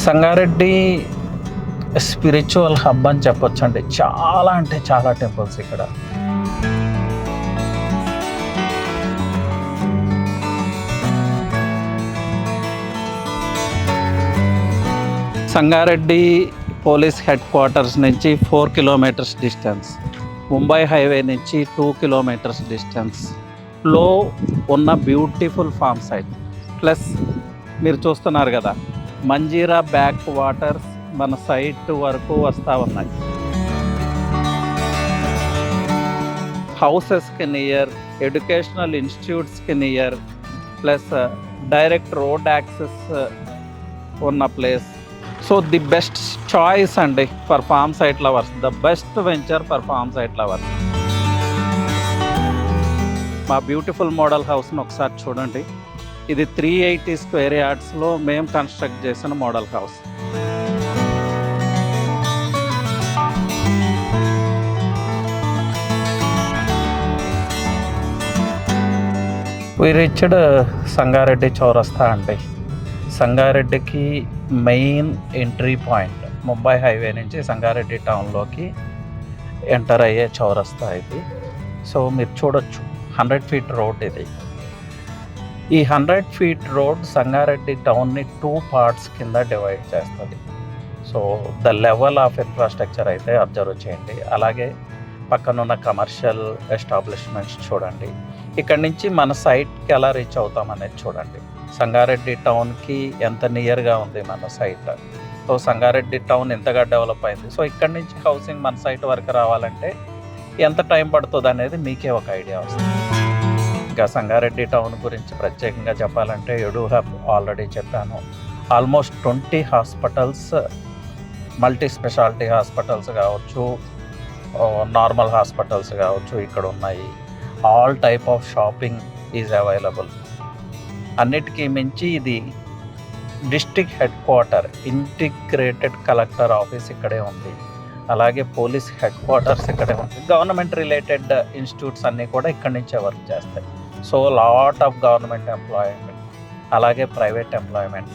Sangareddy spiritual hub అని చెప్పొచ్చు అండి. చాలా అంటే చాలా టెంపుల్స్ ఇక్కడ. సంగారెడ్డి పోలీస్ హెడ్ క్వార్టర్స్ నుంచి 4 కిలోమీటర్స్ డిస్టెన్స్, ముంబై హైవే నుంచి 2 కిలోమీటర్స్ డిస్టెన్స్లో ఉన్న బ్యూటిఫుల్ ఫామ్ సైట్. ప్లస్ మీరు చూస్తున్నారు కదా, మంజీరా బ్యాక్ వాటర్స్ మన సైట్ వరకు వస్తూ ఉన్నాయి. హౌసెస్కి నియర్, ఎడ్యుకేషనల్ ఇన్స్టిట్యూట్స్కి near, plus direct road access ఉన్న place. So the best choice అండి for farm site lovers, the best venture for farm site lovers. మా బ్యూటిఫుల్ మోడల్ హౌస్ని ఒకసారి చూడండి. ఇది 380 స్క్వేర్ యార్డ్స్లో మేము కన్స్ట్రక్ట్ చేసిన model house. We reached Sangareddy Chowrasta అండి. సంగారెడ్డికి main entry point, Mumbai highway నుంచి సంగారెడ్డి టౌన్లోకి ఎంటర్ అయ్యే చౌరస్తా ఇది. సో మీరు చూడొచ్చు, 100 ఫీట్ రోడ్ ఇది. ఈ 100 ఫీట్ రోడ్ సంగారెడ్డి టౌన్ని 2 పార్ట్స్ కింద డివైడ్ చేస్తుంది. So the level of infrastructure అయితే అబ్జర్వ్ చేయండి. అలాగే పక్కనున్న కమర్షియల్ ఎస్టాబ్లిష్మెంట్స్ చూడండి. ఇక్కడ నుంచి మన సైట్కి ఎలా రీచ్ అవుతాం అనేది చూడండి. సంగారెడ్డి టౌన్కి ఎంత నియర్గా ఉంది మన సైట్. సో సంగారెడ్డి టౌన్ ఎంతగా డెవలప్ అయింది. సో ఇక్కడ నుంచి హౌసింగ్ మన సైట్ వరకు రావాలంటే ఎంత టైం పడుతుంది అనేది మీకే ఒక ఐడియా వస్తుంది. ఇంకా సంగారెడ్డి టౌన్ గురించి ప్రత్యేకంగా చెప్పాలంటే ఎడు హబ్ ఆల్రెడీ చెప్పాను. Almost 20 hospitals, multi speciality hospitals కావచ్చు, నార్మల్ హాస్పిటల్స్ కావచ్చు ఇక్కడ ఉన్నాయి. All type of shopping is available. అన్నిటికీ మించి ఇది district head quarter, integrated collector office ఇక్కడే ఉంది. అలాగే పోలీస్ హెడ్ క్వార్టర్స్ ఇక్కడే ఉంది. గవర్నమెంట్ రిలేటెడ్ ఇన్స్టిట్యూట్స్ అన్నీ కూడా ఇక్కడి నుంచే వర్క్ చేస్తాయి. So lot of government employment, అలాగే ప్రైవేట్ ఎంప్లాయ్మెంట్.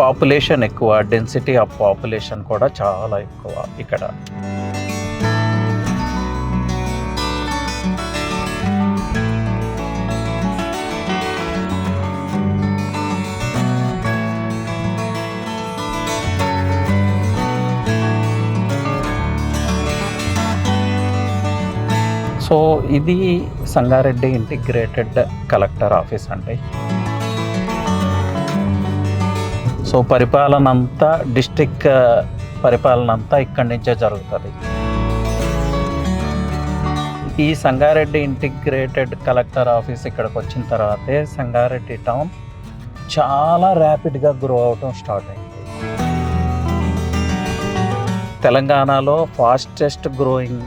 పాపులేషన్ ఎక్కువ, డెన్సిటీ ఆఫ్ పాపులేషన్ కూడా చాలా ఎక్కువ ఇక్కడ. సో ఇది సంగారెడ్డి ఇంటిగ్రేటెడ్ కలెక్టర్ ఆఫీస్ అండి. సో పరిపాలన అంతా, డిస్ట్రిక్ట్ పరిపాలన అంతా ఇక్కడి నుంచే జరుగుతుంది. ఈ సంగారెడ్డి ఇంటిగ్రేటెడ్ కలెక్టర్ ఆఫీస్ ఇక్కడికి వచ్చిన తర్వాతే సంగారెడ్డి టౌన్ చాలా ర్యాపిడ్గా గ్రో అవటం స్టార్ట్ అయింది. తెలంగాణలో ఫాస్టెస్ట్ గ్రోయింగ్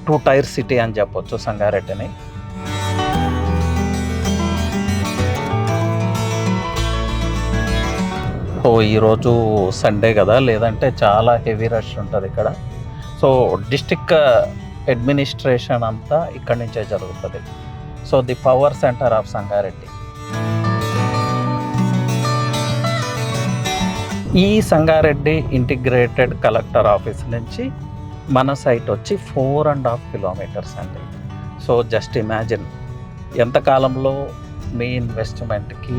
2 టైర్ సిటీ అని చెప్పొచ్చు సంగారెడ్డిని. సో ఈరోజు సండే కదా, లేదంటే చాలా హెవీ రష్ ఉంటుంది ఇక్కడ. సో డిస్ట్రిక్ట్ అడ్మినిస్ట్రేషన్ అంతా ఇక్కడి నుంచే జరుగుతుంది. So the power centre of Sangareddy. ఈ సంగారెడ్డి ఇంటిగ్రేటెడ్ కలెక్టర్ ఆఫీస్ నుంచి మన సైట్ వచ్చి 4.5 కిలోమీటర్స్ అండి. సో జస్ట్ ఇమాజిన్ ఎంత కాలంలో మీ ఇన్వెస్ట్మెంట్కి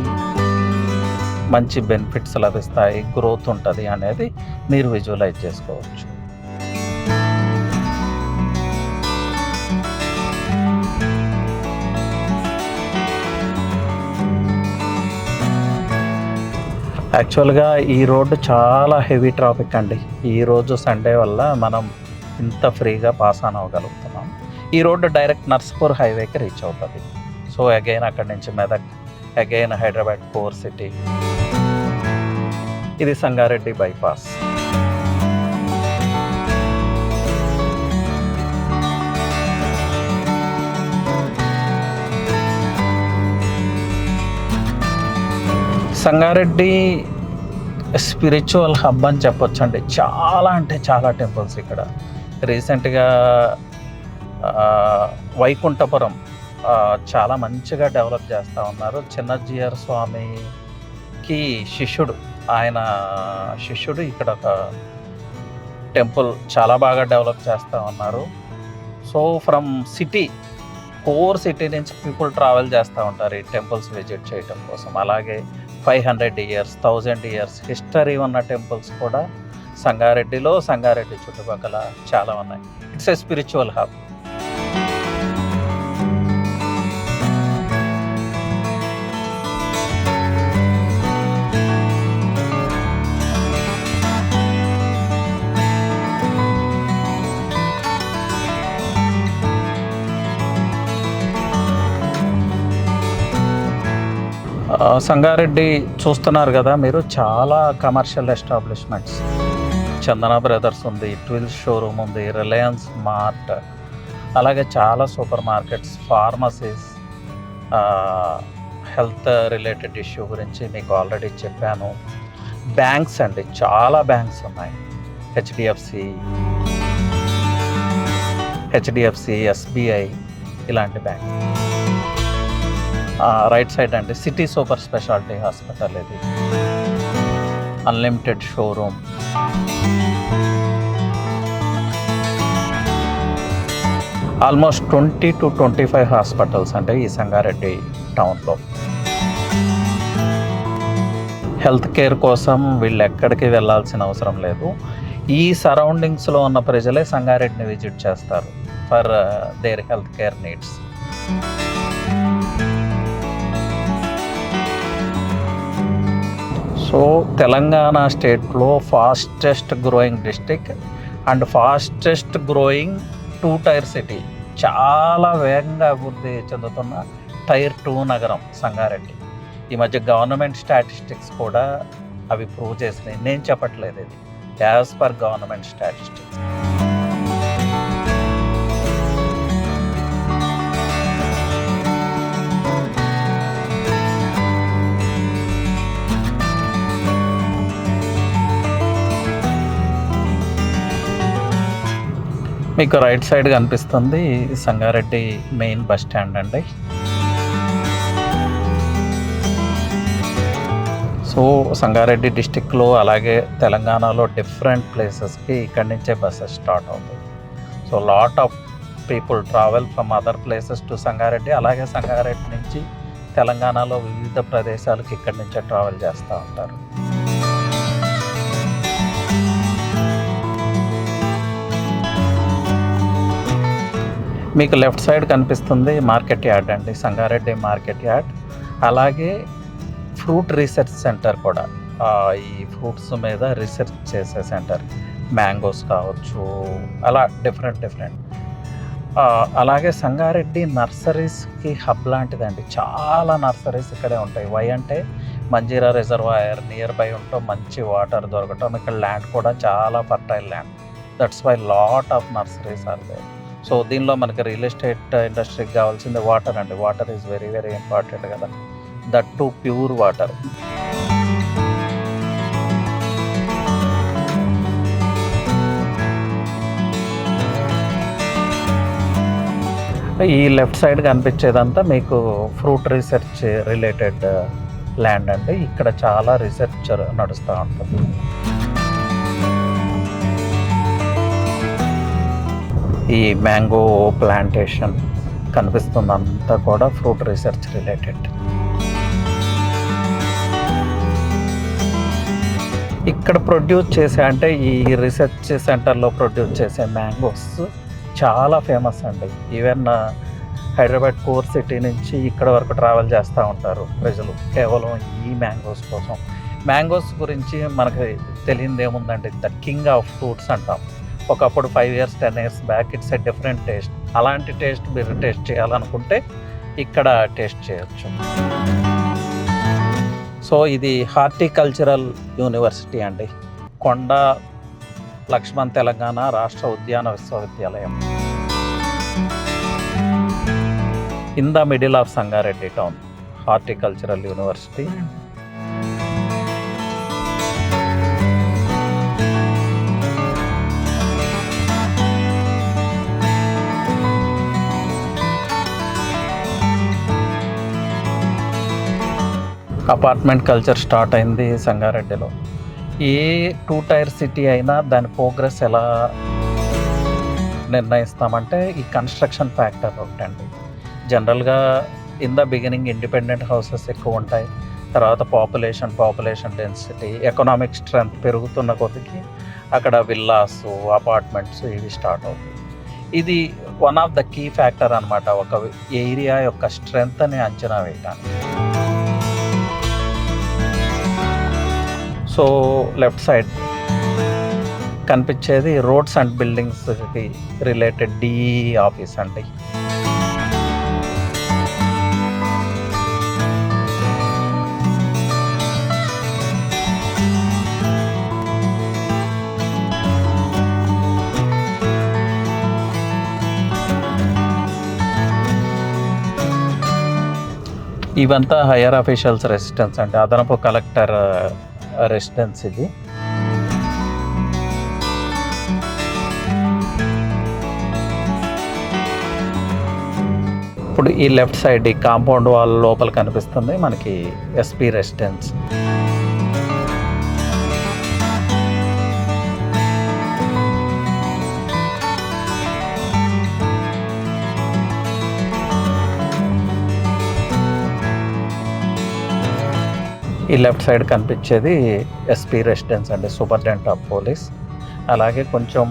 మంచి బెనిఫిట్స్ లభిస్తాయి, గ్రోత్ ఉంటుంది అనేది మీరు విజువలైజ్ చేసుకోవచ్చు. యాక్చువల్గా ఈ రోడ్డు చాలా హెవీ ట్రాఫిక్ అండి. ఈరోజు సండే వల్ల మనం ఇంత ఫ్రీగా పాస్ ఆన్ అవ్వగలుగుతున్నాం. ఈ రోడ్డు డైరెక్ట్ నర్సాపూర్ హైవేకి రీచ్ అవుతుంది. సో అగైన్ అక్కడి నుంచి Medak, again Hyderabad core city. ఇది Sangareddy bypass. Sangareddy spiritual hub అని చెప్పొచ్చు అండి. చాలా అంటే చాలా టెంపుల్స్ ఇక్కడ. రీసెంట్గా వైకుంఠపురం చాలా మంచిగా డెవలప్ చేస్తా ఉన్నారు. చిన్నజీయర్ స్వామికి శిష్యుడు. ఆయన శిష్యుడు ఇక్కడ ఒక టెంపుల్ చాలా బాగా డెవలప్ చేస్తా ఉన్నారు. సో ఫ్రమ్ కోర్ సిటీ నుంచి పీపుల్ ట్రావెల్ చేస్తూ ఉంటారు ఈ టెంపుల్స్ విజిట్ చేయటం కోసం. అలాగే 500 ఇయర్స్ 1000 ఇయర్స్ హిస్టరీ ఉన్న టెంపుల్స్ కూడా సంగారెడ్డి చుట్టుపక్కల చాలా ఉన్నాయి. It's a spiritual hub. Sangareddy చూస్తున్నారు కదా మీరు, చాలా కమర్షియల్ ఎస్టాబ్లిష్మెంట్స్. చందన బ్రదర్స్ ఉంది, ట్విల్స్ షోరూమ్ ఉంది, రిలయన్స్ మార్ట్, అలాగే చాలా super markets, pharmacies, health related issue గురించి మీకు ఆల్రెడీ చెప్పాను. బ్యాంక్స్ అండి, చాలా బ్యాంక్స్ ఉన్నాయి. హెచ్డిఎఫ్సి, ఎస్బీఐ ఇలాంటి బ్యాంక్స్. రైట్ సైడ్ అండి సిటీ సూపర్ స్పెషాలిటీ హాస్పిటల్, ఇది unlimited showroom. Almost 20 to 25 hospitals అంటే ఈ సంగారెడ్డి టౌన్లో. హెల్త్ కేర్ కోసం వీళ్ళు ఎక్కడికి వెళ్ళాల్సిన అవసరం లేదు. ఈ సరౌండింగ్స్లో ఉన్న ప్రజలే సంగారెడ్డిని విజిట్ చేస్తారు for their health care needs. So Telangana స్టేట్లో fastest growing district and fastest growing 2 tier city, చాలా వేగంగా అభివృద్ధి చెందుతున్న టైర్ 2 నగరం సంగారెడ్డి. ఈ మధ్య గవర్నమెంట్ స్టాటిస్టిక్స్ కూడా అవి ప్రూవ్ చేసినాయి. నేను చెప్పట్లేదు, ఇది యాజ్ పర్ గవర్నమెంట్ స్టాటిస్టిక్స్. మీకు రైట్ సైడ్ కనిపిస్తుంది సంగారెడ్డి మెయిన్ బస్ స్టాండ్ అండి. సో సంగారెడ్డి డిస్టిక్లో అలాగే తెలంగాణలో డిఫరెంట్ ప్లేసెస్కి ఇక్కడి నుంచే బస్సెస్ స్టార్ట్ అవుతాయి. So lot of people travel from other places to Sangareddy. అలాగే సంగారెడ్డి నుంచి తెలంగాణలో వివిధ ప్రదేశాలకు ఇక్కడి నుంచే ట్రావెల్ చేస్తూ ఉంటారు. మీకు లెఫ్ట్ సైడ్ కనిపిస్తుంది మార్కెట్ యార్డ్ అండి, సంగారెడ్డి మార్కెట్ యార్డ్. అలాగే ఫ్రూట్ రీసెర్చ్ సెంటర్ కూడా, ఈ ఫ్రూట్స్ మీద రీసెర్చ్ చేసే సెంటర్, మ్యాంగోస్ కావచ్చు, అలా డిఫరెంట్. అలాగే సంగారెడ్డి నర్సరీస్కి హబ్ లాంటిదండి. చాలా నర్సరీస్ ఇక్కడే ఉంటాయి. వై అంటే మంజీరా రిజర్వాయర్ నియర్ బై ఉండటం, మంచి వాటర్ దొరకటం, ఇక్కడ ల్యాండ్ కూడా చాలా fertile land. That's why lot of nurseries are there. So దీనిలో మనకి రియల్ ఎస్టేట్ ఇండస్ట్రీకి కావాల్సింది వాటర్ అండి. Water is very very important కదా, దట్ టు ప్యూర్ వాటర్. ఈ లెఫ్ట్ సైడ్ కనిపించేదంతా మీకు ఫ్రూట్ రీసెర్చ్ రిలేటెడ్ ల్యాండ్ అండి. ఇక్కడ చాలా రీసెర్చ్ నడుస్తూ ఉంటుంది. ఈ మ్యాంగో ప్లాంటేషన్ కనిపిస్తుందంతా కూడా ఫ్రూట్ రీసెర్చ్ రిలేటెడ్. ఇక్కడ ప్రొడ్యూస్ చేసే, అంటే ఈ రీసెర్చ్ సెంటర్లో ప్రొడ్యూస్ చేసే మ్యాంగోస్ చాలా ఫేమస్ అండి. ఈవెన్ హైదరాబాద్ కోర్ సిటీ నుంచి ఇక్కడ వరకు ట్రావెల్ చేస్తూ ఉంటారు ప్రజలు కేవలం ఈ మ్యాంగోస్ కోసం. మ్యాంగోస్ గురించి మనకి తెలియదు ఏముందండి, ద కింగ్ ఆఫ్ ఫ్రూట్స్ అంటాం. ఒకప్పుడు 5 years 10 years back it's a different taste. అలాంటి టేస్ట్ మీరు టేస్ట్ చేయాలనుకుంటే ఇక్కడ టేస్ట్ చేయొచ్చు. సో ఇది హార్టికల్చరల్ యూనివర్సిటీ అండి, కొండ లక్ష్మణ్ తెలంగాణ రాష్ట్ర ఉద్యాన విశ్వవిద్యాలయం, in the middle of Sangareddy town. Horticultural university. Apartment culture start అయింది సంగారెడ్డిలో. ఏ 2 టైర్ సిటీ అయినా దాని ప్రోగ్రెస్ ఎలా నిర్ణయిస్తామంటే ఈ కన్‌స్ట్రక్షన్ ఫ్యాక్టర్ ఒకటండి. జనరల్‌గా in the beginning independent houses ఎక్కువ ఉంటాయి. తర్వాత పాపులేషన్ డెన్సిటీ, ఎకనామిక్ స్ట్రెంత్ పెరుగుతున్న కొద్దికి అక్కడ విల్లాసు, అపార్ట్మెంట్స్ ఇవి స్టార్ట్ అవుతాయి. ఇది one of the key factor అనమాట. ఒక ఏరియా యొక్క స్ట్రెంగ్త్‌ని అంచనా వేయటానికి. సో లెఫ్ట్ సైడ్ కనిపించేది రోడ్స్ అండ్ బిల్డింగ్స్‌కి రిలేటెడ్ డీఈ ఆఫీస్ అండి. ఇవంతా హైయర్ అఫీషియల్స్ రెసిడెన్స్ అండి. అదనపు కలెక్టర్ రెసిడెన్స్ ఇది. ఇప్పుడు ఈ లెఫ్ట్ సైడ్ ఈ కాంపౌండ్ వాల్ లోపల కనిపిస్తుంది మనకి ఎస్పీ రెసిడెన్స్. ఈ లెఫ్ట్ సైడ్ కనిపించేది ఎస్పీ రెసిడెన్స్ అండి, సూపరింటెండెంట్ ఆఫ్ పోలీస్. అలాగే కొంచెం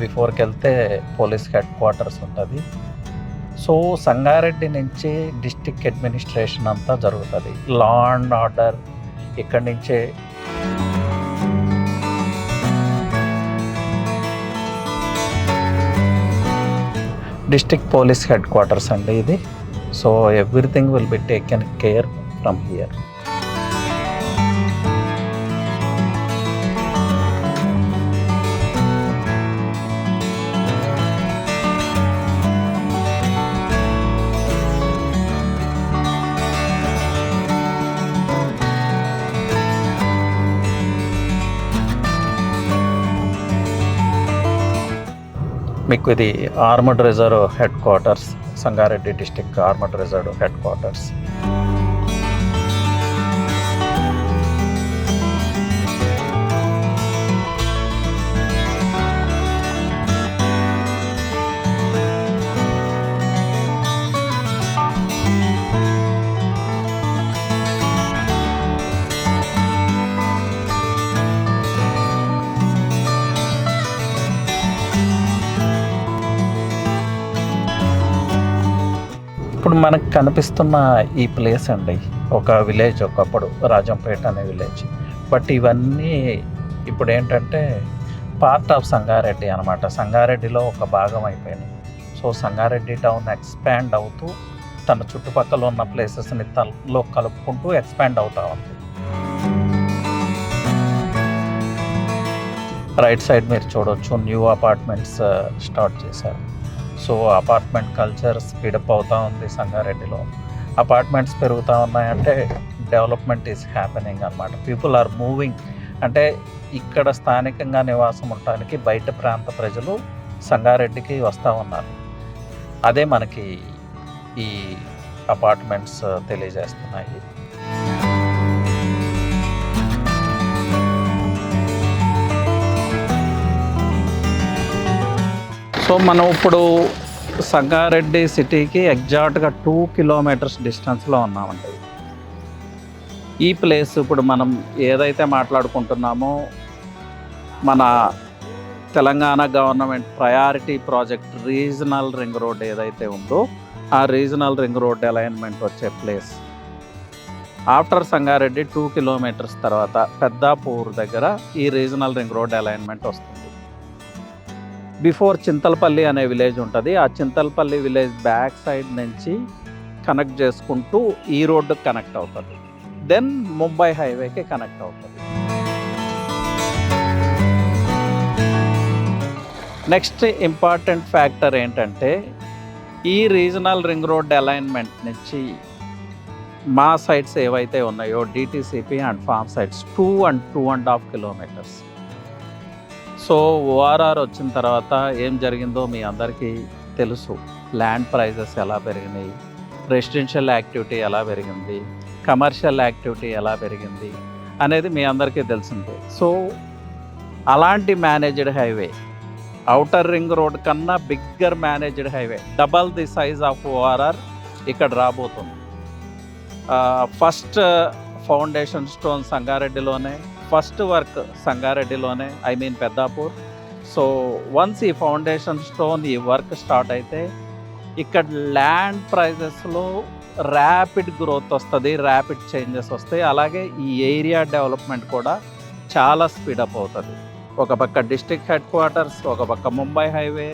బిఫోర్కి వెళ్తే పోలీస్ హెడ్ క్వార్టర్స్ ఉంటుంది. సో సంగారెడ్డి నుంచి డిస్ట్రిక్ట్ అడ్మినిస్ట్రేషన్ అంతా జరుగుతుంది. లా అండ్ ఆర్డర్ ఇక్కడి నుంచే డిస్ట్రిక్ట్ పోలీస్ హెడ్ క్వార్టర్స్ అండి ఇది. So everything will be taken care from here. మీకు ఇది armed reserve head quarters, Sangareddy district armed reserve head quarters. ఇప్పుడు మనకు కనిపిస్తున్న ఈ ప్లేస్ అండి ఒక విలేజ్, ఒకప్పుడు రాజంపేట అనే విలేజ్. బట్ ఇవన్నీ ఇప్పుడు ఏంటంటే పార్ట్ ఆఫ్ సంగారెడ్డి అనమాట. సంగారెడ్డిలో ఒక భాగం అయిపోయినాయి. సో సంగారెడ్డి టౌన్ ఎక్స్పాండ్ అవుతూ తన చుట్టుపక్కల ఉన్న ప్లేసెస్ని తనలో కలుపుకుంటూ ఎక్స్పాండ్ అవుతా ఉంది. రైట్ సైడ్ మీరు చూడవచ్చు న్యూ అపార్ట్మెంట్స్ స్టార్ట్ చేశారు. సో అపార్ట్మెంట్ కల్చర్ స్పీడప్ అవుతూ ఉంది సంగారెడ్డిలో. అపార్ట్మెంట్స్ పెరుగుతూ ఉన్నాయంటే డెవలప్మెంట్ ఈజ్ హ్యాపెనింగ్ అనమాట. People are moving. అంటే ఇక్కడ స్థానికంగా నివాసం ఉండటానికి బయట ప్రాంత ప్రజలు సంగారెడ్డికి వస్తూ ఉన్నారు. అదే మనకి ఈ అపార్ట్మెంట్స్ తెలియజేస్తున్నాయి. సో మనం ఇప్పుడు సంగారెడ్డి సిటీకి ఎగ్జాక్ట్గా 2 కిలోమీటర్స్ డిస్టెన్స్లో ఉన్నామండి. ఈ ప్లేస్ ఇప్పుడు మనం ఏదైతే మాట్లాడుకుంటున్నామో మన Telangana government priority project regional ring road ఏదైతే ఉందో ఆ రీజనల్ రింగ్ రోడ్ అలైన్మెంట్ వచ్చే ప్లేస్. ఆఫ్టర్ సంగారెడ్డి 2 కిలోమీటర్స్ తర్వాత పెద్దాపూర్ దగ్గర ఈ రీజనల్ రింగ్ రోడ్ అలైన్మెంట్ వస్తుంది. బిఫోర్ చింతలపల్లి అనే విలేజ్ ఉంటుంది. ఆ చింతలపల్లి విలేజ్ బ్యాక్ సైడ్ నుంచి కనెక్ట్ చేసుకుంటూ ఈ రోడ్డు కనెక్ట్ అవుతుంది. దెన్ ముంబై హైవేకి కనెక్ట్ అవుతుంది. నెక్స్ట్ ఇంపార్టెంట్ ఫ్యాక్టర్ ఏంటంటే ఈ రీజనల్ రింగ్ రోడ్ అలైన్మెంట్ నుంచి మా సైట్స్ ఏవైతే ఉన్నాయో DTCP and farm sites 2 and 2.5 kilometres. So ORR వచ్చిన తర్వాత ఏం జరిగిందో మీ అందరికీ తెలుసు. ల్యాండ్ ప్రైజెస్ ఎలా పెరిగినాయి, రెసిడెన్షియల్ యాక్టివిటీ ఎలా పెరిగింది, కమర్షియల్ యాక్టివిటీ ఎలా పెరిగింది అనేది మీ అందరికీ తెలిసిందే. సో అలాంటి managed highway, outer ring road కన్నా bigger managed highway, double the size of ORR ఇక్కడ రాబోతుంది. ఫస్ట్ ఫౌండేషన్ స్టోన్ సంగారెడ్డిలోనే, ఫస్ట్ వర్క్ సంగారెడ్డిలోనే, I mean Peddapur. So once ఈ ఫౌండేషన్ స్టోన్ ఈ వర్క్ స్టార్ట్ అయితే ఇక్కడ ల్యాండ్ ప్రైజెస్లో ర్యాపిడ్ గ్రోత్ వస్తుంది, ర్యాపిడ్ చేంజెస్ వస్తాయి. అలాగే ఈ ఏరియా డెవలప్మెంట్ కూడా చాలా స్పీడప్ అవుతుంది. ఒక పక్క డిస్ట్రిక్ట్ హెడ్ క్వార్టర్స్, ఒక పక్క ముంబై హైవే,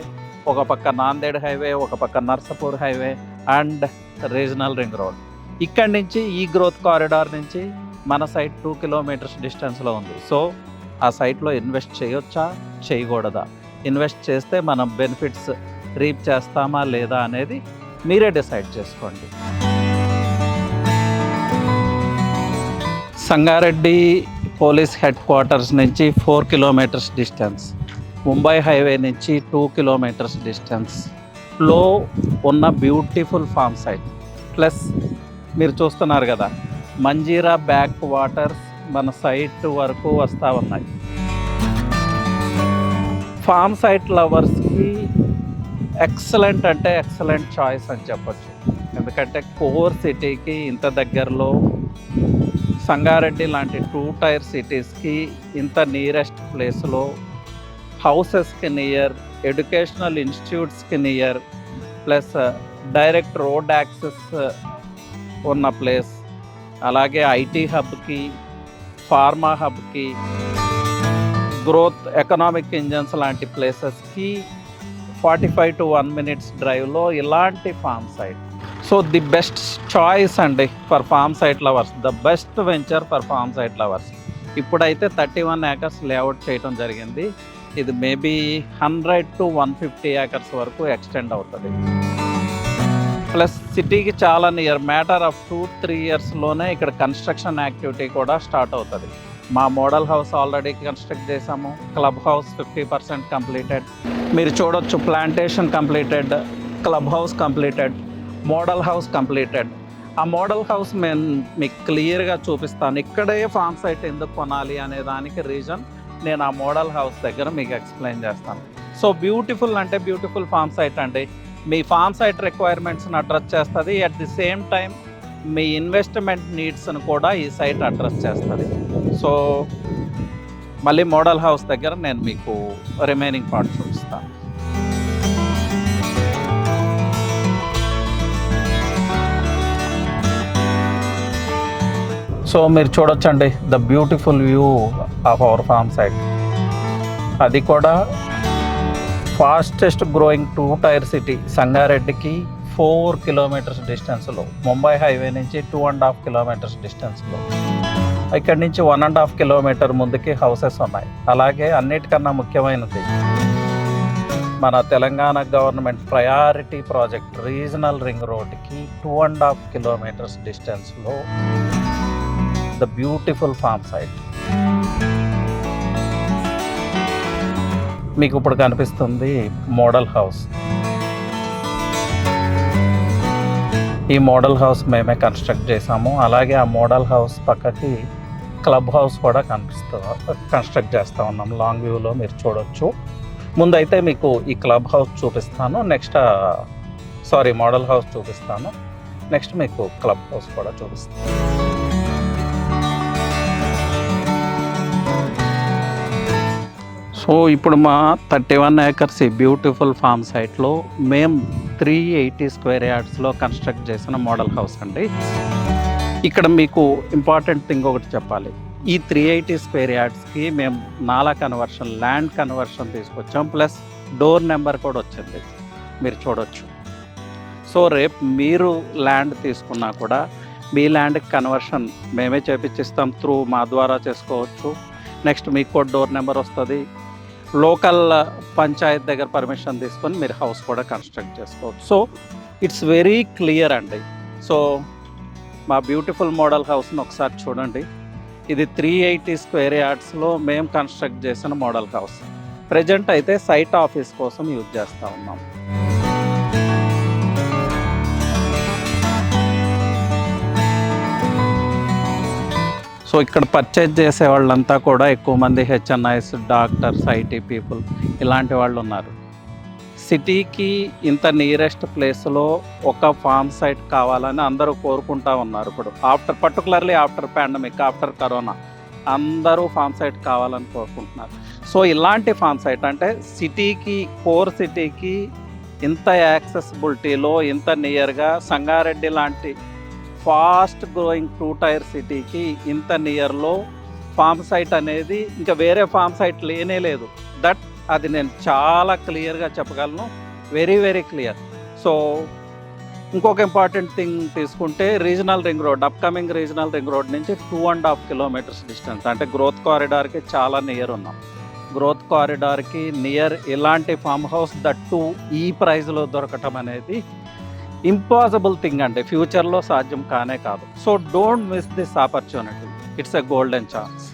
ఒక పక్క నాందేడ్ హైవే, ఒక పక్క Narsapur highway and regional ring road. ఇక్కడి నుంచి ఈ గ్రోత్ కారిడార్ నుంచి మన సైట్ 2 కిలోమీటర్స్ డిస్టెన్స్లో ఉంది. సో ఆ సైట్లో ఇన్వెస్ట్ చేయొచ్చా, చేయకూడదా, ఇన్వెస్ట్ చేస్తే మనం బెనిఫిట్స్ రీప్ చేస్తామా లేదా అనేది మీరే డిసైడ్ చేసుకోండి. సంగారెడ్డి పోలీస్ హెడ్ క్వార్టర్స్ నుంచి 4 కిలోమీటర్స్ డిస్టెన్స్, ముంబై హైవే నుంచి 2 కిలోమీటర్స్ డిస్టెన్స్లో ఉన్న బ్యూటిఫుల్ ఫామ్ సైట్. ప్లస్ మీరు చూస్తున్నారు కదా, మంజీరా బ్యాక్ వాటర్స్ మన సైట్ వరకు వస్తూ ఉన్నాయి. ఫామ్ సైట్ లవర్స్కి ఎక్సలెంట్ అంటే ఎక్సలెంట్ చాయిస్ అని చెప్పొచ్చు. ఎందుకంటే కోర్ సిటీకి ఇంత దగ్గరలో, సంగారెడ్డి లాంటి 2 టైర్ సిటీస్కి ఇంత నియరెస్ట్ ప్లేస్లో, హౌసెస్కి నియర్, ఎడ్యుకేషనల్ ఇన్స్టిట్యూట్స్కి near, plus direct road access ఉన్న ప్లేస్, అలాగే ఐటీ హబ్కి, ఫార్మా హబ్కి, గ్రోత్ ఎకనామిక్ ఇంజన్స్ లాంటి ప్లేసెస్కి 45 to 1 minutes డ్రైవ్లో ఇలాంటి farm site. So the best choice అండి for farm site lovers, the best venture for farm site lovers. ఇప్పుడైతే 31 acres లేఅవుట్ చేయడం జరిగింది. ఇది మేబీ 100 to 150 acres వరకు ఎక్స్టెండ్ అవుతుంది. ప్లస్ సిటీకి చాలా నియర్, మ్యాటర్ ఆఫ్ 2-3 yearsలోనే ఇక్కడ కన్స్ట్రక్షన్ యాక్టివిటీ కూడా స్టార్ట్ అవుతుంది. మా మోడల్ హౌస్ ఆల్రెడీ కన్స్ట్రక్ట్ చేసాము, క్లబ్ హౌస్ 50% కంప్లీటెడ్. మీరు చూడొచ్చు, plantation completed, club house completed, model house completed. ఆ మోడల్ హౌస్ నేను మీకు క్లియర్గా చూపిస్తాను. ఇక్కడే ఫామ్ సైట్ ఎందుకు కొనాలి అనే దానికి రీజన్ నేను ఆ మోడల్ హౌస్ దగ్గర మీకు ఎక్స్ప్లెయిన్ చేస్తాను. సో బ్యూటిఫుల్ అంటే బ్యూటిఫుల్ ఫామ్ సైట్ అండి. మీ ఫామ్ సైట్ రిక్వైర్మెంట్స్ని అడ్రస్ చేస్తుంది. అట్ ది సేమ్ టైం మీ ఇన్వెస్ట్మెంట్ నీడ్స్ను కూడా ఈ సైట్ అడ్రస్ చేస్తుంది. సో మళ్ళీ మోడల్ హౌస్ దగ్గర నేను మీకు రిమైనింగ్ పార్ట్ చూపిస్తాను. సో మీరు చూడొచ్చండి the beautiful view of our farm site. అది కూడా ఫాస్టెస్ట్ గ్రోయింగ్ 2 టైర్ సిటీ సంగారెడ్డికి 4 kilometers డిస్టెన్స్లో, ముంబై హైవే నుంచి 2.5 kilometers డిస్టెన్స్లో, ఇక్కడి నుంచి 1.5 kilometer ముందుకి హౌసెస్ ఉన్నాయి. అలాగే అన్నిటికన్నా ముఖ్యమైనది మన Telangana government priority project regional ring రోడ్కి 2.5 kilometers డిస్టెన్స్లో ద బ్యూటిఫుల్ ఫామ్ సైట్. మీకు ఇప్పుడు కనిపిస్తుంది మోడల్ హౌస్. ఈ మోడల్ హౌస్ మేమే కన్స్ట్రక్ట్ చేసాము. అలాగే ఆ మోడల్ హౌస్ పక్కకి క్లబ్ హౌస్ కూడా కన్స్ట్రక్ట్ చేస్తూ ఉన్నాం. లాంగ్ వ్యూలో మీరు చూడొచ్చు. ముందైతే మీకు ఈ క్లబ్ హౌస్ చూపిస్తాను, మోడల్ హౌస్ చూపిస్తాను. నెక్స్ట్ మీకు క్లబ్ హౌస్ కూడా చూపిస్తాను. సో ఇప్పుడు మా 31 acres ఈ బ్యూటిఫుల్ ఫామ్ సైట్లో మేము 380 square yardsలో కన్స్ట్రక్ట్ చేసిన మోడల్ హౌస్ అండి. ఇక్కడ మీకు ఇంపార్టెంట్ థింగ్ ఒకటి చెప్పాలి. ఈ 380 square yardsకి మేము ల్యాండ్ కన్వర్షన్ తీసుకొచ్చాం. ప్లస్ డోర్ నెంబర్ కూడా వచ్చింది, మీరు చూడొచ్చు. సో రేపు మీరు ల్యాండ్ తీసుకున్నా కూడా మీ ల్యాండ్కి కన్వర్షన్ మేమే చేపించిస్తాం. మా ద్వారా చేసుకోవచ్చు. నెక్స్ట్ మీకు కూడా డోర్ నెంబర్ వస్తుంది. లోకల్ పంచాయత్ దగ్గర పర్మిషన్ తీసుకొని మీరు హౌస్ కూడా కన్స్ట్రక్ట్ చేసుకోవచ్చు. సో ఇట్స్ వెరీ క్లియర్ అండి. సో మా బ్యూటిఫుల్ మోడల్ హౌస్ని ఒకసారి చూడండి. ఇది 380 square yardsలో మేము కన్స్ట్రక్ట్ చేసిన మోడల్ హౌస్. ప్రజెంట్ అయితే సైట్ ఆఫీస్ కోసం యూజ్ చేస్తూ ఉన్నాం. సో ఇక్కడ పర్చేజ్ చేసే వాళ్ళంతా కూడా ఎక్కువ మంది హెచ్ఎన్ఐస్, డాక్టర్స్, ఐటీ పీపుల్ ఇలాంటి వాళ్ళు ఉన్నారు. సిటీకి ఇంత నియరెస్ట్ ప్లేస్లో ఒక ఫామ్ సైట్ కావాలని అందరూ కోరుకుంటా ఉన్నారు. ఇప్పుడు particularly after pandemic, after corona అందరూ ఫామ్ సైట్ కావాలని కోరుకుంటున్నారు. సో ఇలాంటి ఫామ్ సైట్ అంటే సిటీకి, కోర్ సిటీకి ఇంత యాక్సెసిబిలిటీలో ఇంత నియర్గా, సంగారెడ్డి లాంటి ఫాస్ట్ గ్రోయింగ్ 2 టైర్ సిటీకి ఇంత నియర్లో ఫామ్ సైట్ అనేది ఇంకా వేరే ఫామ్ సైట్ లేనే లేదు. అది నేను చాలా క్లియర్గా చెప్పగలను, వెరీ వెరీ క్లియర్. సో ఇంకొక ఇంపార్టెంట్ థింగ్ తీసుకుంటే regional ring road, upcoming regional ring road నుంచి 2.5 కిలోమీటర్స్ డిస్టెన్స్, అంటే గ్రోత్ కారిడార్కి చాలా నియర్ ఉన్నాం. గ్రోత్ కారిడార్కి నియర్ ఇలాంటి ఫామ్ హౌస్ దట్టు ఈ ప్రైస్లో దొరకటం అనేది ఇంపాసిబుల్ థింగ్ అండి, ఫ్యూచర్లో సాధ్యం కానే కాదు. So don't miss this opportunity, it's a golden chance.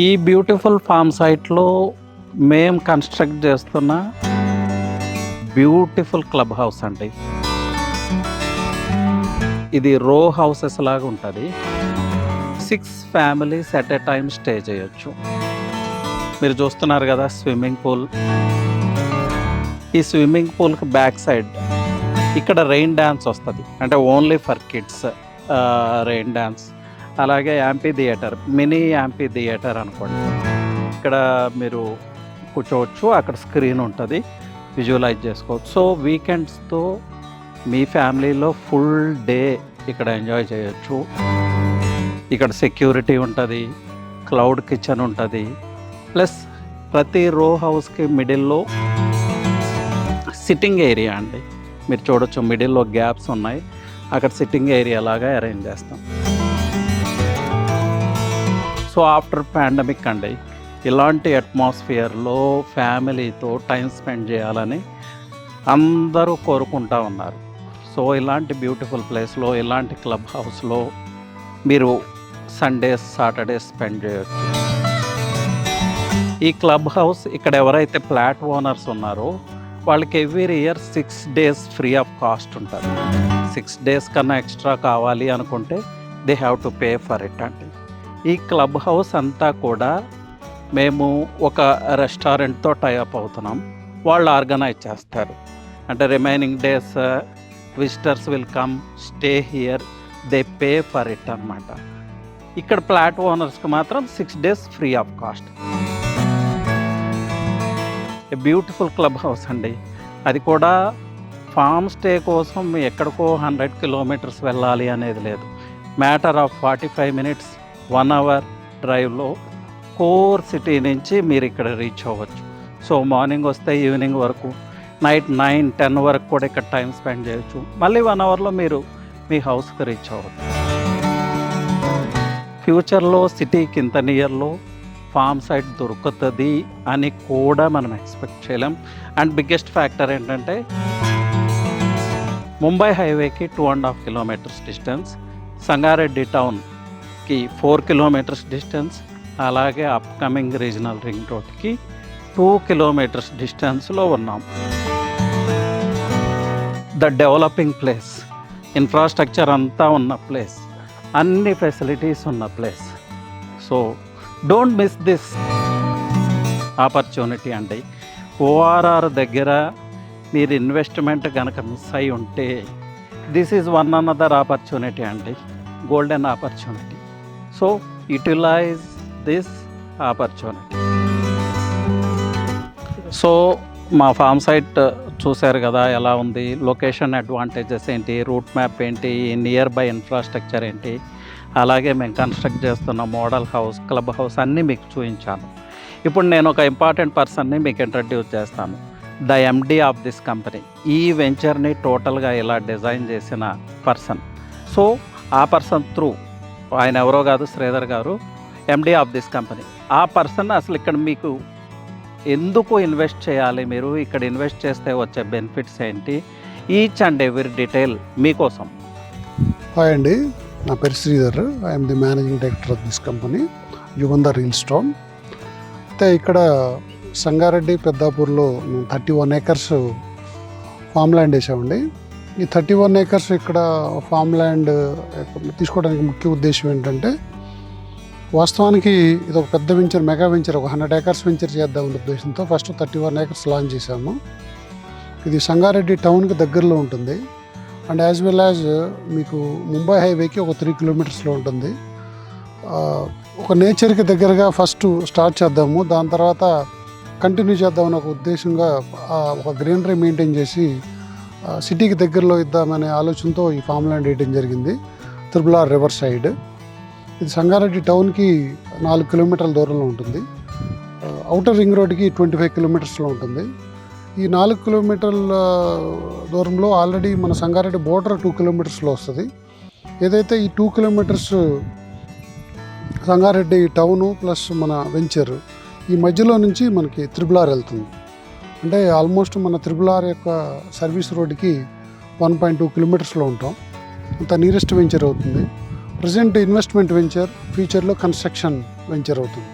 ఈ బ్యూటిఫుల్ ఫామ్ సైట్లో మేము కన్స్ట్రక్ట్ చేస్తున్న బ్యూటిఫుల్ క్లబ్ హౌస్ అండి. ఇది రో హౌసెస్ లాగా ఉంటుంది. 6 families at a time stay చేయొచ్చు. మీరు చూస్తున్నారు కదా స్విమ్మింగ్ పూల్. ఈ స్విమ్మింగ్ పూల్కి బ్యాక్ సైడ్ ఇక్కడ రెయిన్ డ్యాన్స్ వస్తుంది, అంటే only for kids rain dance. అలాగే యాంపీ థియేటర్, మినీ యాంపీ థియేటర్ అనుకోండి. ఇక్కడ మీరు కూర్చోవచ్చు, అక్కడ స్క్రీన్ ఉంటుంది, విజువలైజ్ చేసుకోవచ్చు. సో వీకెండ్స్తో మీ ఫ్యామిలీలో ఫుల్ డే ఇక్కడ ఎంజాయ్ చేయొచ్చు. ఇక్కడ సెక్యూరిటీ ఉంటుంది, క్లౌడ్ కిచెన్ ఉంటుంది, ప్లస్ ప్రతి రో హౌస్కి మిడిల్లో సిట్టింగ్ ఏరియా అండి. మీరు చూడొచ్చు మిడిల్లో గ్యాప్స్ ఉన్నాయి, అక్కడ సిట్టింగ్ ఏరియా లాగా అరేంజ్ చేస్తాం. సో ఆఫ్టర్ పాండమిక్ అండి, ఇలాంటి అట్మాస్ఫియర్లో ఫ్యామిలీతో టైం స్పెండ్ చేయాలని అందరూ కోరుకుంటా ఉన్నారు. సో ఇలాంటి బ్యూటిఫుల్ ప్లేస్లో, ఇలాంటి క్లబ్ హౌస్లో మీరు సండేస్, సాటర్డేస్ స్పెండ్ చేయొచ్చు. ఈ క్లబ్ హౌస్ ఇక్కడ ఎవరైతే ఫ్లాట్ ఓనర్స్ ఉన్నారో వాళ్ళకి every year 6 days free of cost ఉంటుంది. 6 days కన్నా ఎక్స్ట్రా కావాలి అనుకుంటే they have to pay for it అండి. ఈ క్లబ్ హౌస్ అంతా కూడా మేము ఒక రెస్టారెంట్తో టైఅప్ అవుతున్నాం, వాళ్ళు ఆర్గనైజ్ చేస్తారు. అంటే remaining days visitors will come, stay here, they pay for it అనమాట. ఇక్కడ ఫ్లాట్ ఓనర్స్కి మాత్రం 6 days free of cost. Beautiful club house అండి. అది కూడా ఫామ్ స్టే కోసం ఎక్కడికో 100 kilometers వెళ్ళాలి అనేది లేదు. మ్యాటర్ ఆఫ్ 45 minutes, 1 hour డ్రైవ్లో కోర్ సిటీ నుంచి మీరు ఇక్కడ రీచ్ అవ్వచ్చు. సో మార్నింగ్ వస్తే ఈవినింగ్ వరకు, నైట్ 9-10 వరకు కూడా ఇక్కడ టైం స్పెండ్ చేయొచ్చు. మళ్ళీ 1 hourలో మీరు మీ హౌస్కి రీచ్ అవ్వచ్చు. ఫ్యూచర్లో సిటీకి ఇంత నియర్లో ఫామ్ సైట్ దొరుకుతుంది అని కూడా మనం ఎక్స్పెక్ట్ చేయలేం. అండ్ బిగ్గెస్ట్ ఫ్యాక్టర్ ఏంటంటే ముంబై హైవేకి 2.5 kilometers డిస్టెన్స్, సంగారెడ్డి టౌన్ కి 4 కిలోమీటర్స్ డిస్టెన్స్, అలాగే అప్కమింగ్ రీజనల్ రింగ్ రోడ్కి 2 కిలోమీటర్స్ డిస్టెన్స్లో ఉన్నాం. ద డెవలపింగ్ ప్లేస్, ఇన్ఫ్రాస్ట్రక్చర్ అంతా ఉన్న ప్లేస్, అన్ని ఫెసిలిటీస్ ఉన్న place. So don't miss this opportunity అండి. ఓఆర్ఆర్ దగ్గర మీరు ఇన్వెస్ట్మెంట్ కనుక మిస్ అయి ఉంటే this is one another opportunity అండి, golden opportunity. So utilize this opportunity. So మా ఫామ్ సైట్ చూశారు కదా ఎలా ఉంది, లొకేషన్ అడ్వాంటేజెస్ ఏంటి, రూట్ మ్యాప్ ఏంటి, నియర్ బై ఇన్ఫ్రాస్ట్రక్చర్ ఏంటి, అలాగే మేము కన్స్ట్రక్ట్ చేస్తున్న మోడల్ హౌస్, క్లబ్ హౌస్ అన్నీ మీకు చూపించాను. ఇప్పుడు నేను ఒక ఇంపార్టెంట్ పర్సన్ని మీకు ఇంట్రడ్యూస్ చేస్తాను, the MD of this company. ఈ వెంచర్ని టోటల్గా ఇలా డిజైన్ చేసిన పర్సన్. సో ఆ పర్సన్ త్రూ, ఆయన ఎవరో కాదు, శ్రీధర్ గారు, ఎండి ఆఫ్ దిస్ కంపెనీ. ఆ పర్సన్ అసలు ఇక్కడ మీకు ఎందుకు ఇన్వెస్ట్ చేయాలి, మీరు ఇక్కడ ఇన్వెస్ట్ చేస్తే వచ్చే బెనిఫిట్స్ ఏంటి, ఈచ్ అండ్ ఎవ్రీ డీటెయిల్ మీకోసం. హాయ్ అండి, నా పేరు Sridhar. I'm the managing director of this company, Yugandhar real estate. అయితే ఇక్కడ సంగారెడ్డి పెద్దాపూర్లో 31 acres ఫామ్ ల్యాండ్ వేసామండి. ఈ 31 acres ఇక్కడ ఫామ్ ల్యాండ్ తీసుకోవడానికి ముఖ్య ఉద్దేశం ఏంటంటే, వాస్తవానికి ఇది ఒక పెద్ద వెంచర్, మెగా వెంచర్, ఒక 100 acres వెంచర్ చేద్దామనే ఉద్దేశంతో ఫస్ట్ 31 acres లాంచ్ చేశాము. ఇది సంగారెడ్డి టౌన్కి దగ్గరలో ఉంటుంది అండ్ యాజ్ వెల్ యాజ్ మీకు ముంబై హైవేకి ఒక 3 kilometers ఉంటుంది. ఒక నేచర్కి దగ్గరగా ఫస్ట్ స్టార్ట్ చేద్దాము, దాని తర్వాత కంటిన్యూ చేద్దామని ఒక ఉద్దేశంగా ఒక గ్రీనరీ మెయింటైన్ చేసి సిటీకి దగ్గరలో ఇద్దామనే ఆలోచనతో ఈ ఫామ్ ల్యాండ్ వేయడం జరిగింది. Triple river side. ఇది సంగారెడ్డి టౌన్కి 4 kilometers దూరంలో ఉంటుంది. అవుటర్ రింగ్ రోడ్కి 25 kilometersలో ఉంటుంది. ఈ 4 kilometers దూరంలో ఆల్రెడీ మన సంగారెడ్డి బోర్డర్ 2 kilometersలో వస్తుంది. ఏదైతే ఈ 2 kilometers సంగారెడ్డి టౌను ప్లస్ మన వెంచర్, ఈ మధ్యలో నుంచి మనకి త్రిబుల్ వెళ్తుంది. అంటే ఆల్మోస్ట్ మన త్రిబుల్ యొక్క సర్వీస్ రోడ్డుకి 1.2 kilometersలో ఉంటాం. అంత నియరెస్ట్ వెంచర్ అవుతుంది. ప్రజెంట్ ఇన్వెస్ట్మెంట్ వెంచర్, ఫ్యూచర్లో కన్స్ట్రక్షన్ వెంచర్ అవుతుంది.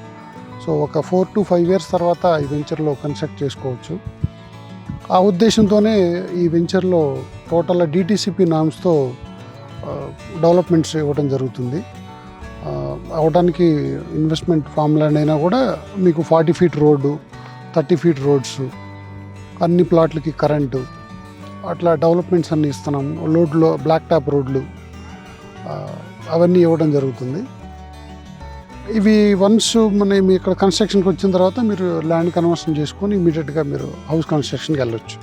సో ఒక 4 to 5 years తర్వాత ఈ వెంచర్లో కన్స్ట్రక్ట్ చేసుకోవచ్చు. ఆ ఉద్దేశంతోనే ఈ వెంచర్లో టోటల్ DTCP నామ్స్తో డెవలప్మెంట్స్ ఇవ్వడం జరుగుతుంది. అవడానికి ఇన్వెస్ట్మెంట్ ఫామ్ ల్యాండ్ అయినా కూడా మీకు 40 feet రోడ్డు, 30 feet రోడ్స్, అన్ని ప్లాట్లకి కరెంటు, అట్లా డెవలప్మెంట్స్ అన్నీ ఇస్తున్నాము. రోడ్లో బ్లాక్ టాప్ రోడ్లు అవన్నీ ఇవ్వడం జరుగుతుంది. ఇవి వన్స్ మీ ఇక్కడ కన్స్ట్రక్షన్కి వచ్చిన తర్వాత మీరు ల్యాండ్ కన్వర్షన్ చేసుకొని ఇమీడియట్గా మీరు హౌస్ కన్స్ట్రక్షన్కి వెళ్ళొచ్చు.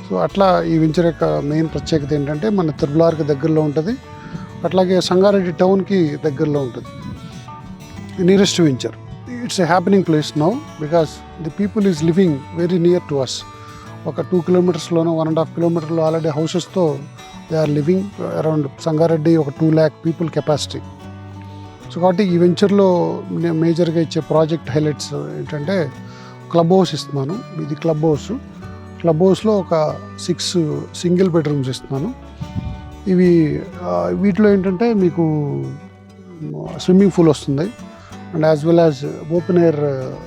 సో అట్లా ఈ వెంచర్ యొక్క మెయిన్ ప్రత్యేకత ఏంటంటే మన త్రిబుల్ దగ్గరలో ఉంటుంది, అట్లాగే సంగారెడ్డి టౌన్కి దగ్గరలో ఉంటుంది. Nearest venture. It's a happening place now because the people is living very near to us. ఒక 2 kilometersలోనూ 1.5 kilometersలో ఆల్రెడీ హౌసెస్తో they are living around Sangareddy. ఒక 2 lakh people కెపాసిటీ. సో కాబట్టి ఈ వెంచర్లో మేజర్గా ఇచ్చే ప్రాజెక్ట్ హైలైట్స్ ఏంటంటే, క్లబ్ హౌస్ ఇస్తున్నాను. ఇది క్లబ్ హౌస్. క్లబ్ హౌస్లో ఒక 6 single bedrooms ఇస్తున్నాను. ఇవి వీటిలో ఏంటంటే మీకు స్విమ్మింగ్ పూల్ వస్తుంది and as well as open air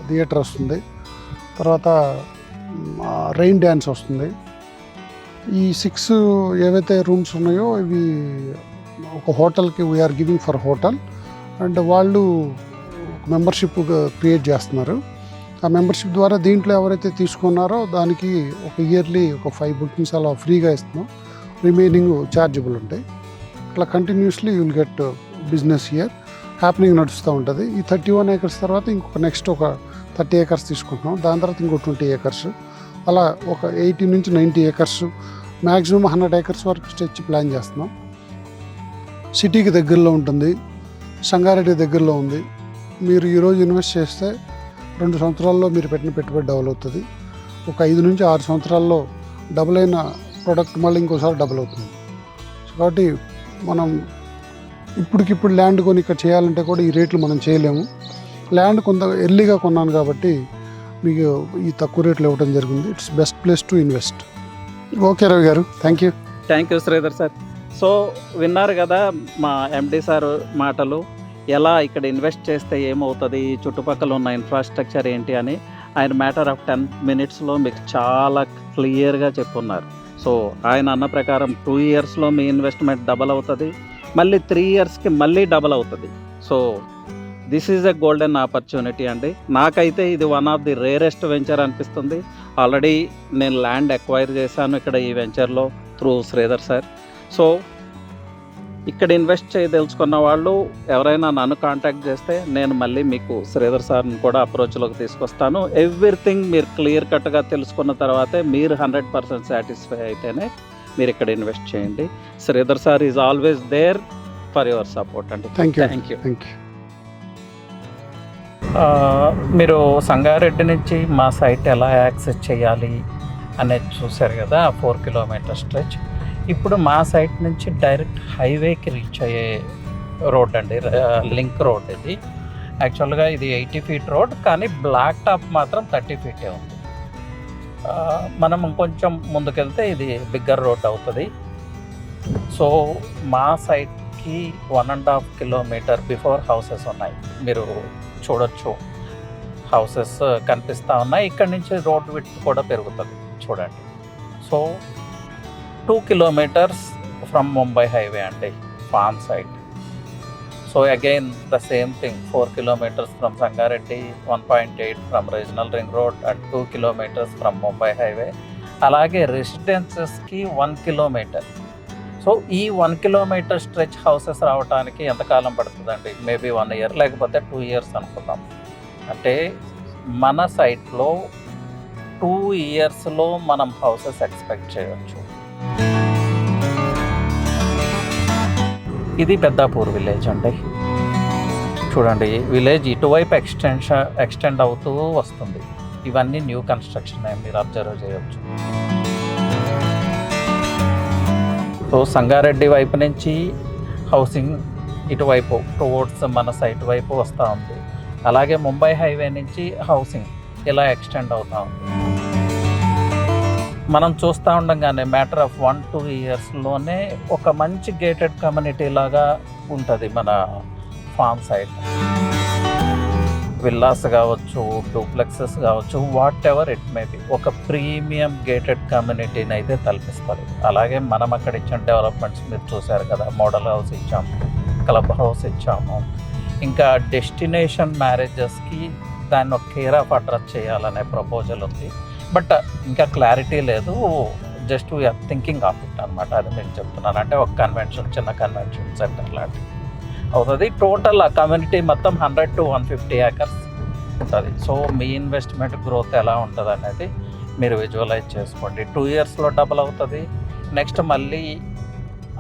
theatre వస్తుంది. తర్వాత రెయిన్ డ్యాన్స్ వస్తుంది. ఈ 6 ఏవైతే రూమ్స్ ఉన్నాయో ఇవి ఒక హోటల్కి we're giving for hotel and వాళ్ళు మెంబర్షిప్ క్రియేట్ చేస్తున్నారు. ఆ మెంబర్షిప్ ద్వారా దీంట్లో ఎవరైతే తీసుకున్నారో దానికి ఒక ఇయర్లీ ఒక 5 bookings అలా ఫ్రీగా ఇస్తున్నాం. రిమైనింగ్ ఛార్జబుల్ ఉంటాయి. అట్లా continuously you will get business year happening నడుస్తూ ఉంటుంది. ఈ 31 acres తర్వాత ఇంకొక నెక్స్ట్ ఒక 30 acres తీసుకుంటున్నాం. దాని తర్వాత ఇంకో 20 acres, అలా ఒక 80 నుంచి 90 acres, మ్యాక్సిమం 100 acres వరకు స్ట్రెచ్ ప్లాన్ చేస్తున్నాం. సిటీకి దగ్గరలో ఉంటుంది, సంగారెడ్డి దగ్గరలో ఉంది. మీరు ఈరోజు ఇన్వెస్ట్ చేస్తే 2 సంవత్సరాల్లో మీరు పెట్టిన పెట్టుబడి డబుల్ అవుతుంది. ఒక 5 నుంచి 6 సంవత్సరాల్లో డబుల్ అయిన ప్రోడక్ట్ మళ్ళీ ఇంకోసారి డబుల్ అవుతుంది. కాబట్టి మనం ఇప్పటికిప్పుడు ల్యాండ్ కొని ఇక్కడ చేయాలంటే కూడా ఈ రేట్లు మనం చేయలేము. ల్యాండ్ కొంత ఎర్లీగా కొన్నాను కాబట్టి మీకు ఈ తక్కువ రేట్లు ఇవ్వడం జరిగింది. It's best place to invest. Okay Ravi garu, thank you. Thank you Sridhar sir. So విన్నారు కదా మా ఎండి సార్ మాటలు. ఎలా ఇక్కడ ఇన్వెస్ట్ చేస్తే ఏమవుతుంది, చుట్టుపక్కల ఉన్న ఇన్ఫ్రాస్ట్రక్చర్ ఏంటి అని ఆయన మ్యాటర్ ఆఫ్ 10 minutesలో మీకు చాలా క్లియర్గా చెప్పున్నారు. సో ఆయన అన్న ప్రకారం 2 yearsలో మీ ఇన్వెస్ట్మెంట్ డబల్ అవుతుంది, మళ్ళీ 3 yearsకి మళ్ళీ డబల్ అవుతుంది. So this is a golden opportunity అండి. నాకైతే ఇది one of the rarest venture అనిపిస్తుంది. ఆల్రెడీ నేను ల్యాండ్ ఎక్వైర్ చేశాను ఇక్కడ ఈ వెంచర్లో త్రూ శ్రీధర్ సార్. సో ఇక్కడ ఇన్వెస్ట్ చేయదలుచుకున్న వాళ్ళు ఎవరైనా నన్ను కాంటాక్ట్ చేస్తే నేను మళ్ళీ మీకు శ్రీధర్ సార్ని కూడా అప్రోచ్లోకి తీసుకొస్తాను. ఎవ్రీథింగ్ మీరు క్లియర్ కట్గా తెలుసుకున్న తర్వాతే మీరు 100% సాటిస్ఫై అయితేనే మీరు ఇక్కడ ఇన్వెస్ట్ చేయండి. Sridhar sir is always there for your support అండి. Thank you. మీరు సంగారెడ్డి నుంచి మా సైట్ ఎలా యాక్సెస్ చేయాలి అనేది చూశారు కదా, 4 kilometer స్ట్రెచ్. ఇప్పుడు మా సైట్ నుంచి డైరెక్ట్ హైవేకి రీచ్ అయ్యే రోడ్ అండి, లింక్ రోడ్ ఇది. యాక్చువల్గా ఇది 80 feet రోడ్, కానీ బ్లాక్ టాప్ మాత్రం 30 feet ఉంది. మనం కొంచెం ముందుకెళ్తే ఇది బిగ్గర్ రోడ్ అవుతుంది. సో మా సైట్కి 1.5 kilometer బిఫోర్ హౌసెస్ ఉన్నాయి, మీరు చూడొచ్చు. హౌసెస్ కనిపిస్తూ ఉన్నాయి. ఇక్కడ నుంచి రోడ్ విడ్త్ కూడా పెరుగుతుంది చూడండి. So 2 kilometers from Mumbai highway అండి farm site. So again the same thing, 4 kilometers from Sangareddy, 1.8 from regional ring road and 2 kilometers from Mumbai highway. అలాగే రెసిడెన్సెస్కి 1 kilometer. సో ఈ 1 kilometer స్ట్రెచ్ హౌసెస్ రావడానికి ఎంతకాలం పడుతుందండి? మేబీ 1 year లేకపోతే 2 years అనుకుందాం. అంటే మన సైట్లో 2 yearsలో మనం హౌసెస్ ఎక్స్పెక్ట్ చేయవచ్చు. ఇది పెద్దాపూర్ విలేజ్ అండి. చూడండి, విలేజ్ ఇటువైపు ఎక్స్టెండ్ అవుతూ వస్తుంది. ఇవన్నీ న్యూ కన్స్ట్రక్షన్ మీరు అబ్జర్వ్ చేయవచ్చు. సో సంగారెడ్డి వైపు నుంచి హౌసింగ్ ఇటువైపు టువర్డ్స్ మన సైట్ వైపు వస్తూ ఉంది. అలాగే ముంబై హైవే నుంచి హౌసింగ్ ఇలా ఎక్స్టెండ్ అవుతూ ఉంది. మనం చూస్తూ ఉండగానే మ్యాటర్ ఆఫ్ 1-2 yearsలోనే ఒక మంచి గేటెడ్ కమ్యూనిటీ లాగా ఉంటుంది మన ఫామ్ సైట్. విల్లాస్ కావచ్చు, డూప్లెక్సెస్ కావచ్చు, what ever it may be, ఒక ప్రీమియం గేటెడ్ కమ్యూనిటీని అయితే తలపిస్తారు. అలాగే మనం అక్కడ ఇచ్చిన డెవలప్మెంట్స్ మీరు చూశారు కదా, మోడల్ హౌస్ ఇచ్చాము, క్లబ్ హౌస్ ఇచ్చాము. ఇంకా డెస్టినేషన్ మ్యారేజెస్కి దాన్ని ఒక కేర్ ఆఫ్ అడ్రస్ చేయాలనే ప్రపోజల్ ఉంది. బట్ ఇంకా క్లారిటీ లేదు, just we're thinking of it అనమాట. అది నేను చెప్తున్నాను. అంటే ఒక చిన్న కన్వెన్షన్ సెంటర్ లాంటివి అవుతుంది. టోటల్ ఆ కమ్యూనిటీ మొత్తం 100 to 150 acres ఉంటుంది. సో మీ ఇన్వెస్ట్మెంట్ గ్రోత్ ఎలా ఉంటుంది అనేది మీరు విజువలైజ్ చేసుకోండి. 2 yearsలో డబుల్ అవుతుంది. నెక్స్ట్ మళ్ళీ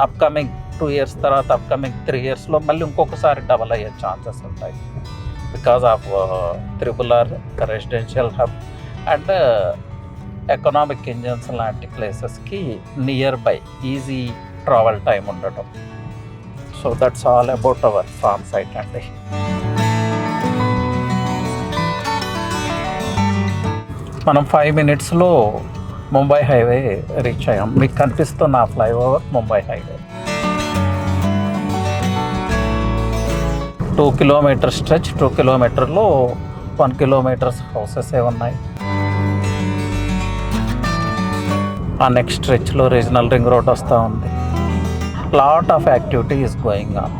అప్కమింగ్ 2 years తర్వాత అప్కమింగ్ 3 yearsలో మళ్ళీ ఇంకొకసారి డబల్ అయ్యే ఛాన్సెస్ ఉంటాయి. Because of RRR residential hub and economic engines లాంటి ప్లేసెస్కి nearby easy travel time ఉండటం. So that's all about our farm site అండి. మనం 5 minutesలో ముంబై హైవే రీచ్ అయ్యాం. మీకు కనిపిస్తున్న flyover Mumbai highway. 2 kilometer stretch. 2 kilometerలో 1 kilometer houses ఉన్నాయి. ఆ నెక్స్ట్ స్ట్రెచ్లో రీజనల్ రింగ్ రోడ్ వస్తూ ఉంది. Lot of activity is going on.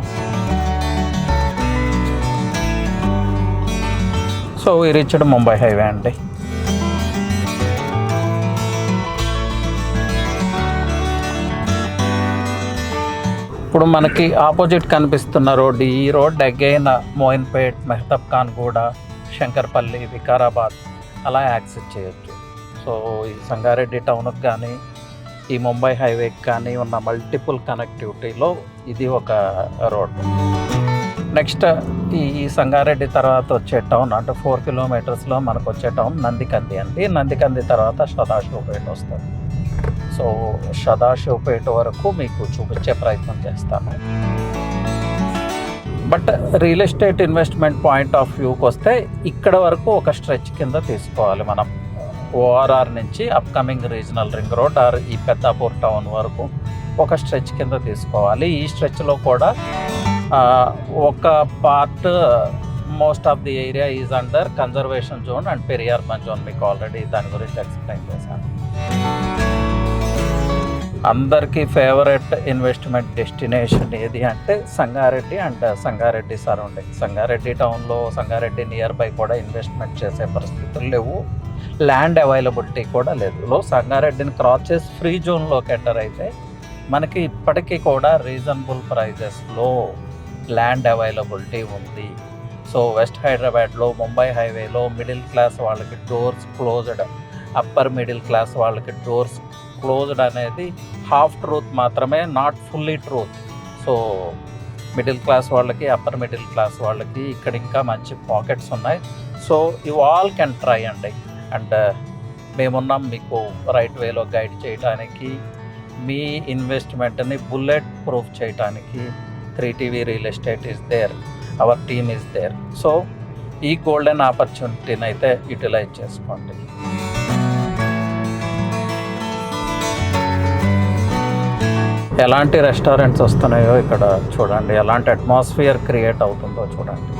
So ఈ రీచ్డ్ ముంబై హైవే అండి. ఇప్పుడు మనకి ఆపోజిట్ కనిపిస్తున్న రోడ్, ఈ రోడ్ అగైన్ మోయిన్పేట్, మెహతబ్ ఖాన్గూడ, శంకర్పల్లి, వికారాబాద్ అలా యాక్సెస్ చేయొచ్చు. సో ఈ సంగారెడ్డి టౌన్కి కానీ ఈ ముంబై హైవేకి కానీ ఉన్న మల్టిపుల్ కనెక్టివిటీలో ఇది ఒక రోడ్. నెక్స్ట్ ఈ సంగారెడ్డి తర్వాత వచ్చే టౌన్ అంటే 4 kilometersలో మనకు వచ్చే టౌన్ నందికంది అండి. నందికంది తర్వాత సదాశివపేట వస్తుంది. సో సదాశివపేట వరకు మీకు చూపించే ప్రయత్నం చేస్తాను. But real estate investment point of వ్యూకి వస్తే ఇక్కడ వరకు ఒక స్ట్రెచ్ కింద తీసుకోవాలి మనం. ORR నుంచి upcoming regional ring road or ఈ పెద్దాపూర్ టౌన్ వరకు ఒక స్ట్రెచ్ కింద తీసుకోవాలి. ఈ స్ట్రెచ్లో కూడా ఒక part most of the area is under conservation zone and peri urban zone. మీకు ఆల్రెడీ దాని గురించి ఎక్స్ప్లెయిన్ చేశాను. అందరికీ ఫేవరెట్ ఇన్వెస్ట్మెంట్ డెస్టినేషన్ ఏది అంటే సంగారెడ్డి అండ్ సంగారెడ్డి సరౌండింగ్. సంగారెడ్డి టౌన్లో, సంగారెడ్డి నియర్ బై కూడా ఇన్వెస్ట్మెంట్ చేసే పరిస్థితులు లేవు. ల్యాండ్ అవైలబిలిటీ కూడా లేదు. సంగారెడ్డిని క్రాస్ చేసి ఫ్రీ జోన్లోకి ఎంటర్ అయితే మనకి ఇప్పటికీ కూడా రీజనబుల్ ప్రైజెస్లో ల్యాండ్ అవైలబిలిటీ ఉంది. సో వెస్ట్ హైదరాబాద్లో, ముంబై హైవేలో మిడిల్ క్లాస్ వాళ్ళకి doors closed, upper middle class వాళ్ళకి డోర్స్ క్లోజ్డ్ అనేది హాఫ్ ట్రూత్ మాత్రమే, not fully truth. So middle class వాళ్ళకి, అప్పర్ మిడిల్ క్లాస్ వాళ్ళకి ఇక్కడ ఇంకా మంచి పాకెట్స్ ఉన్నాయి. So you all can try అండి. అండ్ మేమున్నాం మీకు రైట్ వేలో గైడ్ చేయడానికి, మీ ఇన్వెస్ట్మెంట్ని బుల్లెట్ ప్రూఫ్ చేయడానికి. 3TV real estate is there, our team is there. So ఈ గోల్డెన్ ఆపర్చునిటీని అయితే యూటిలైజ్ చేసుకోండి. ఎలాంటి రెస్టారెంట్స్ వస్తున్నాయో ఇక్కడ చూడండి, ఎలాంటి అట్మాస్ఫియర్ క్రియేట్ అవుతుందో చూడండి.